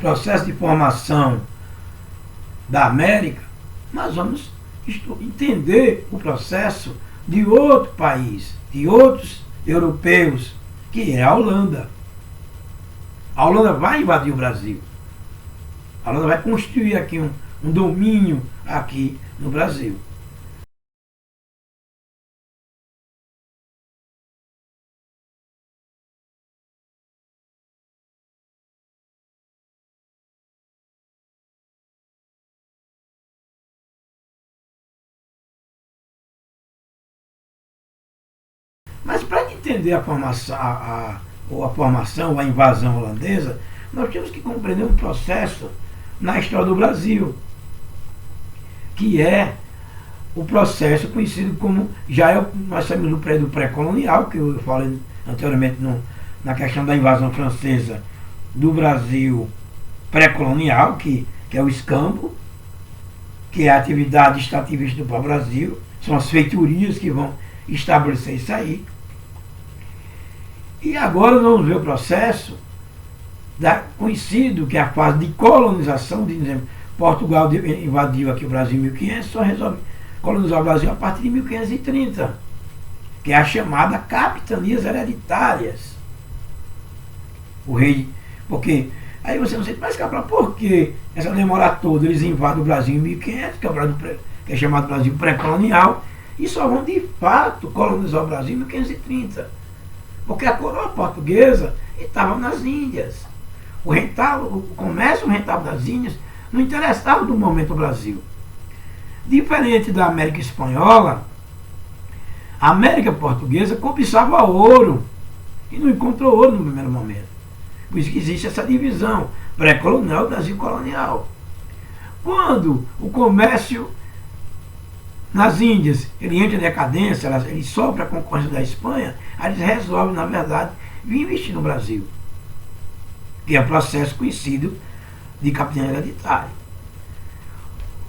processo de formação da América, nós vamos entender o processo de outro país, de outros europeus, que é a Holanda. A Holanda vai invadir o Brasil. A Holanda vai construir aqui um domínio aqui no Brasil. Mas para entender a formação, a invasão holandesa, nós temos que compreender um processo na história do Brasil, que é o processo conhecido como, nós sabemos do período pré-colonial, que eu falei anteriormente na questão da invasão francesa do Brasil pré-colonial, que é o escambo, que é a atividade extrativista do pau-brasil, são as feitorias que vão estabelecer isso aí. E agora nós vamos ver o processo conhecido, que é a fase de colonização. De exemplo, Portugal invadiu aqui o Brasil em 1500, só resolve colonizar o Brasil a partir de 1530, que é a chamada capitanias hereditárias. O rei, porque aí você não sei, mas por que essa demora toda? Eles invadem o Brasil em 1500, que é chamado Brasil pré-colonial, e só vão de fato colonizar o Brasil em 1530. Porque a coroa portuguesa estava nas Índias. O comércio rentável das Índias não interessava no momento o Brasil. Diferente da América Espanhola, a América Portuguesa cobiçava ouro e não encontrou ouro no primeiro momento. Por isso que existe essa divisão pré-colonial e Brasil colonial. Quando o comércio nas Índias ele entra em decadência, ele sofre a concorrência da Espanha, aí eles resolvem, na verdade, vir investir no Brasil, que é o processo conhecido de capitania hereditária.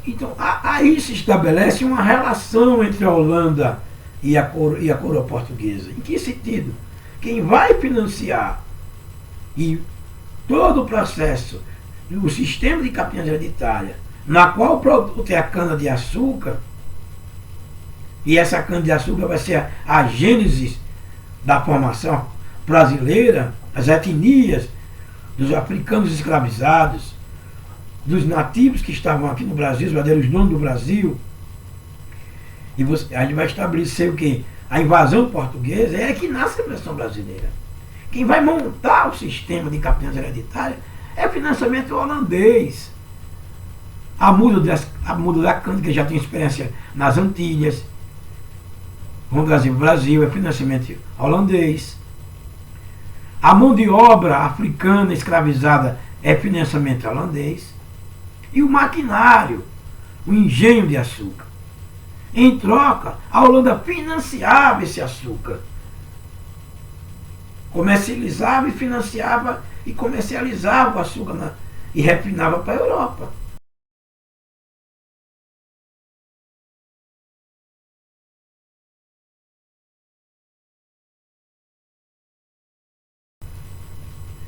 Então, aí se estabelece uma relação entre a Holanda e a coroa portuguesa. Em que sentido? Quem vai financiar e todo o processo, o sistema de capitania hereditária, na qual o produto é a cana-de-açúcar, e essa cana-de-açúcar vai ser a gênese da formação brasileira, as etnias dos africanos escravizados, dos nativos que estavam aqui no Brasil, os verdadeiros donos do Brasil. E a gente vai estabelecer o quê? A invasão portuguesa é que nasce a Revolução Brasileira. Quem vai montar o sistema de capitania hereditária é o financiamento holandês. A muda da cana, que já tem experiência nas Antilhas, vamos trazer o Brasil, é financiamento holandês. A mão de obra africana escravizada é financiamento holandês. E o maquinário, o engenho de açúcar. Em troca, a Holanda financiava esse açúcar. Comercializava e financiava e comercializava o açúcar e refinava para a Europa.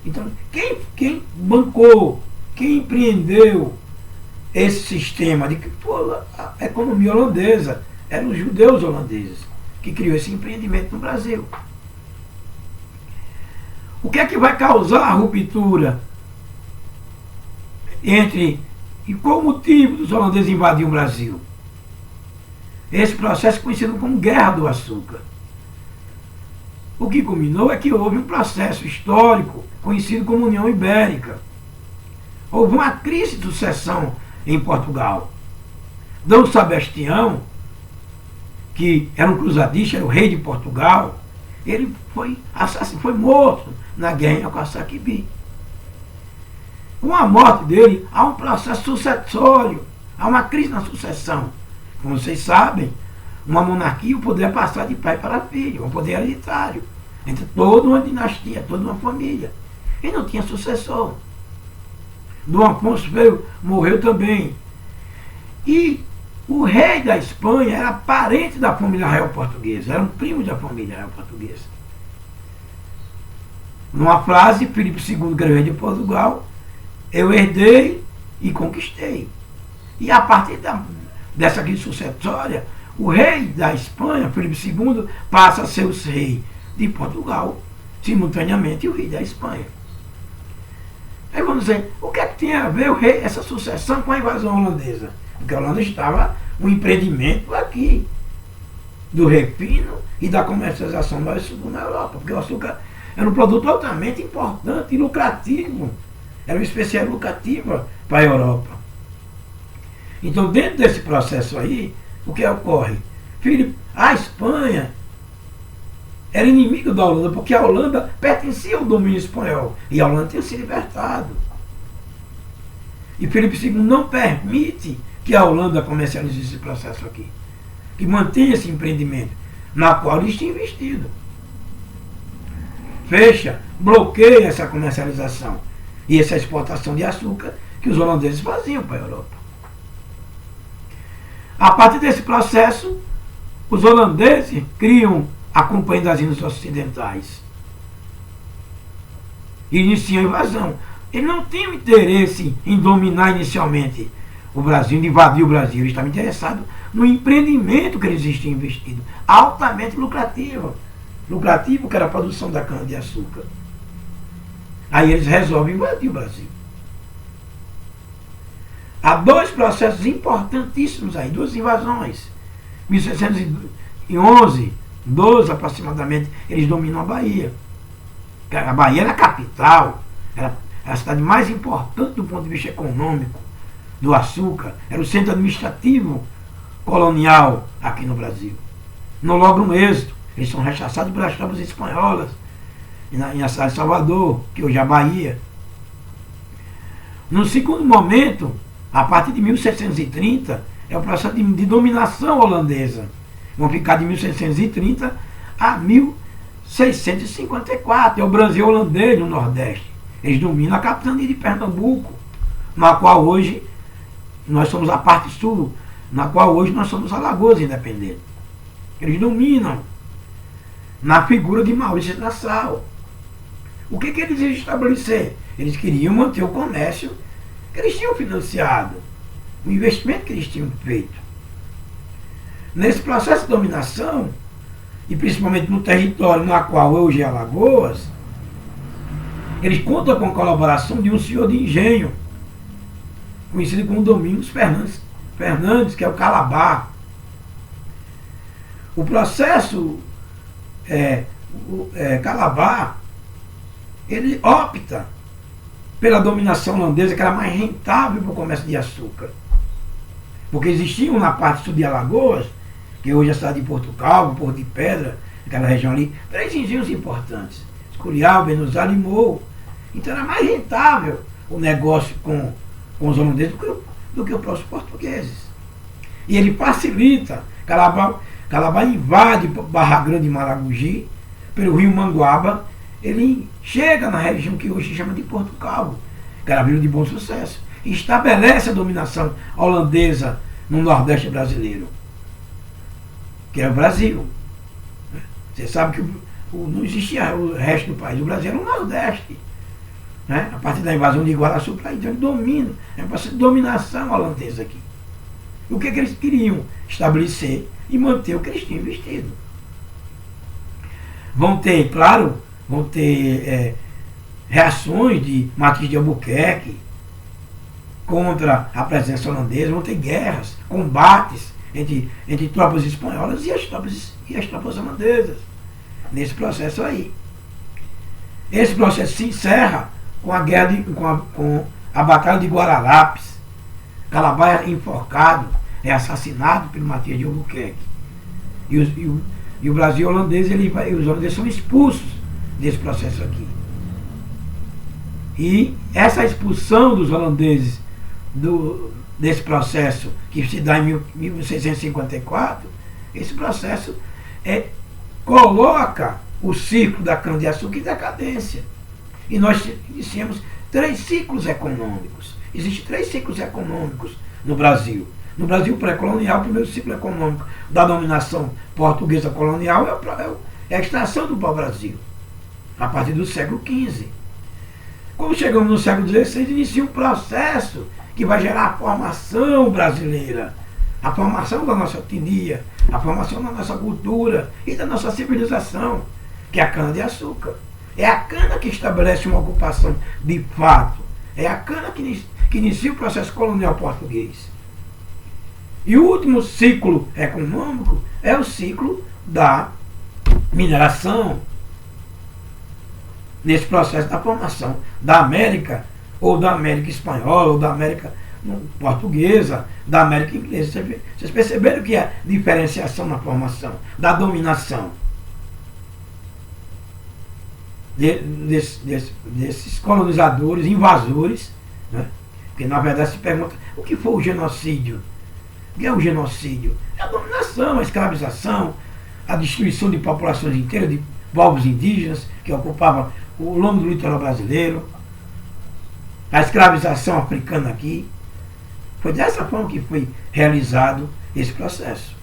Então, quem bancou, quem empreendeu esse sistema de que a economia holandesa, eram os judeus holandeses que criou esse empreendimento no Brasil. O que é que vai causar a ruptura e qual o motivo dos holandeses invadirem o Brasil? Esse processo é conhecido como Guerra do Açúcar. O que culminou é que houve um processo histórico conhecido como União Ibérica. Houve uma crise de sucessão em Portugal. Dom Sebastião, que era um cruzadista, era o rei de Portugal, ele foi morto na guerra com a Saquibi. Com a morte dele, há um processo sucessório, há uma crise na sucessão. Como vocês sabem, uma monarquia, o poder é passar de pai para filho, um poder hereditário, entre toda uma dinastia, toda uma família. E não tinha sucessor. Dom Afonso morreu também. E o rei da Espanha era parente da família real portuguesa, era um primo da família real portuguesa. Numa frase, Filipe II, que era o rei de Portugal, eu herdei e conquistei. E a partir dessa crise sucessória, o rei da Espanha, Filipe II, passa a ser o rei de Portugal, simultaneamente o rei da Espanha. Aí vamos dizer, o que é que tem a ver essa sucessão com a invasão holandesa? Porque a Holanda estava um empreendimento aqui, do refino e da comercialização do açúcar na Europa, porque o açúcar era um produto altamente importante e lucrativo, era uma espécie lucrativa para a Europa. Então, dentro desse processo aí, o que ocorre? A Espanha era inimigo da Holanda, porque a Holanda pertencia ao domínio espanhol e a Holanda tinha se libertado. E Filipe II não permite que a Holanda comercialize esse processo aqui, que mantenha esse empreendimento, na qual eles tinham investido. Fecha, bloqueia essa comercialização e essa exportação de açúcar que os holandeses faziam para a Europa. A partir desse processo, os holandeses criam a Companhia das Índias Ocidentais e iniciam a invasão. Eles não tinham interesse em dominar inicialmente o Brasil, de invadir o Brasil. Eles estavam interessados no empreendimento que eles tinham investido, altamente lucrativo, que era a produção da cana-de-açúcar. Aí eles resolvem invadir o Brasil. Há dois processos importantíssimos aí, duas invasões. 1611, 12 aproximadamente, eles dominam a Bahia. A Bahia era a capital, era a cidade mais importante do ponto de vista econômico do açúcar, era o centro administrativo colonial aqui no Brasil. Não logram êxito, eles são rechaçados pelas tropas espanholas na cidade de Salvador, que hoje é a Bahia. No segundo momento, a partir de 1730, é o processo de dominação holandesa. Vão ficar de 1730 a 1654. É o Brasil holandês no Nordeste. Eles dominam a capitania de Pernambuco, na qual hoje nós somos a parte sul, na qual hoje nós somos Alagoas independente. Eles dominam na figura de Maurício de Nassau. O que eles iam estabelecer? Eles queriam manter o comércio que eles tinham financiado, o investimento que eles tinham feito. Nesse processo de dominação, e principalmente no território na qual hoje é Alagoas, eles contam com a colaboração de um senhor de engenho, conhecido como Domingos Fernandes, que é o Calabar. O processo Calabar, ele opta pela dominação holandesa, que era mais rentável para o comércio de açúcar. Porque existiam na parte sul de Alagoas, que hoje é a cidade de Porto Calvo, Porto de Pedra, aquela região ali, 3 engenhos importantes: Escurial, Benusal e Morro. Então era mais rentável o negócio com os holandeses do que os próprios portugueses. E ele facilita. Calabar invade Barra Grande e Maragogi, pelo rio Manguaba. Ele chega na região que hoje se chama de Porto Calvo, que era Vila de Bom Sucesso, e estabelece a dominação holandesa no Nordeste brasileiro, que é o Brasil. Você sabe que não existia o resto do país, o Brasil era o Nordeste. Né? A partir da invasão de Iguaraçu para aí, então ele domina, é uma processo de dominação holandesa aqui. O que eles queriam? Estabelecer e manter o que eles tinham investido. Vão ter, claro, reações de Marquês de Albuquerque contra a presença holandesa, vão ter guerras, combates entre tropas espanholas e as tropas holandesas, nesse processo aí. Esse processo se encerra com a Batalha de Guararapes. Calabar é enforcado, é assassinado pelo Marquês de Albuquerque. E o Brasil holandês, os holandeses são expulsos desse processo aqui. E essa expulsão dos holandeses desse processo, que se dá em 1654, esse processo coloca o ciclo da cana-de-açúcar em decadência. E nós iniciamos 3 ciclos econômicos. Existem 3 ciclos econômicos no Brasil. No Brasil pré-colonial, o primeiro ciclo econômico da dominação portuguesa colonial é a extração do pau-brasil, a partir do século XV. Quando chegamos no século XVI, inicia um processo que vai gerar a formação brasileira, a formação da nossa etnia, a formação da nossa cultura e da nossa civilização, que é a cana-de-açúcar. É a cana que estabelece uma ocupação de fato. É a cana que inicia o processo colonial português. E o último ciclo econômico é o ciclo da mineração, nesse processo da formação da América, ou da América espanhola, ou da América portuguesa, da América inglesa. Vocês perceberam que é a diferenciação na formação, da dominação desses colonizadores, invasores, né? Porque na verdade se pergunta o que foi o genocídio. O que é o genocídio? É a dominação, a escravização, a destruição de populações inteiras, de povos indígenas que ocupavam o longo do litoral brasileiro, a escravização africana aqui. Foi dessa forma que foi realizado esse processo.